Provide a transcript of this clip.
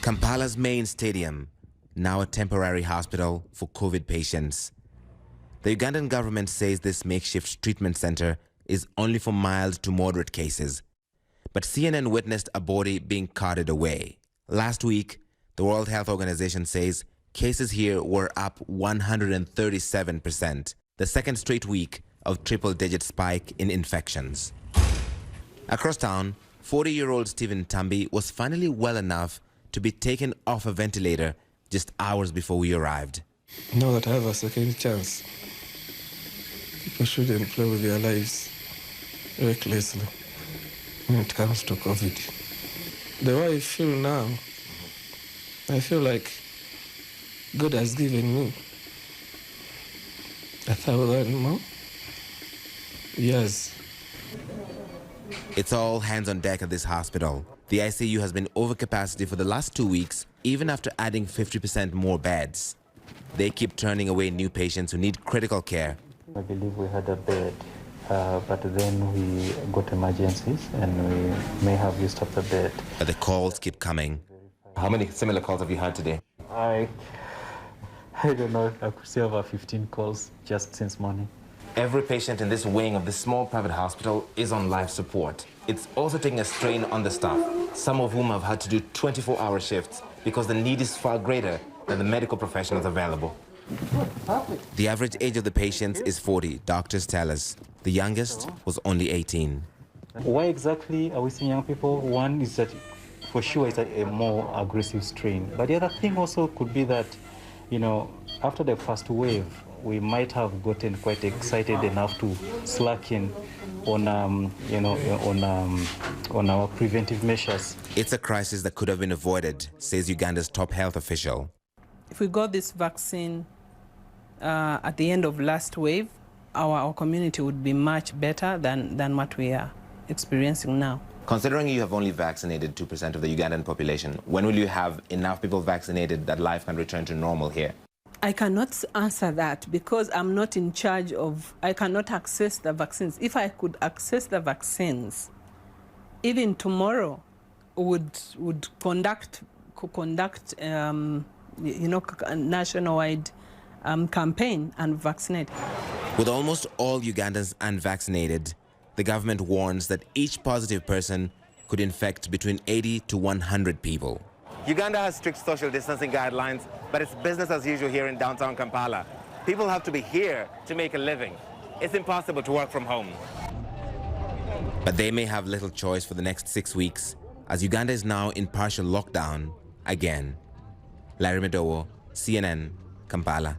Kampala's main stadium, now a temporary hospital for COVID patients. The Ugandan government says this makeshift treatment center is only for mild to moderate cases. But CNN witnessed a body being carted away. Last week, the World Health Organization says cases here were up 137%, the second straight week of triple-digit spike in infections. Across town, 40-year-old Stephen Tambi was finally well enough to be taken off a ventilator just hours before we arrived. Now that I have a second chance, people shouldn't play with their lives recklessly when it comes to COVID. The way I feel now, I feel like God has given me 1,000 more years. It's all hands on deck at this hospital. The ICU has been over capacity for the last 2 weeks, even after adding 50% more beds. They keep turning away new patients who need critical care. I believe we had a bed, but then we got emergencies and we may have used up the bed. But the calls keep coming. How many similar calls have you had today? I don't know, I could say over 15 calls just since morning. Every patient in this wing of this small private hospital is on life support. It's also taking a strain on the staff, some of whom have had to do 24-hour shifts because the need is far greater than the medical professionals available. The average age of the patients is 40, doctors tell us. The youngest was only 18. Why exactly are we seeing young people? One is that for sure it's a more aggressive strain. But the other thing also could be that, you know, after the first wave, we might have gotten quite excited enough to slacken on, on our preventive measures. It's a crisis that could have been avoided, says Uganda's top health official. If we got this vaccine at the end of last wave, our community would be much better than what we are experiencing now. Considering you have only vaccinated 2% of the Ugandan population, when will you have enough people vaccinated that life can return to normal here? I cannot answer that because I'm not in charge of, I cannot access the vaccines. If I could access the vaccines, even tomorrow would conduct a nationwide campaign and vaccinate. With almost all Ugandans unvaccinated, the government warns that each positive person could infect between 80 to 100 people. Uganda has strict social distancing guidelines, but it's business as usual here in downtown Kampala. People have to be here to make a living. It's impossible to work from home. But they may have little choice for the next 6 weeks, as Uganda is now in partial lockdown again. Larry Medowo, CNN, Kampala.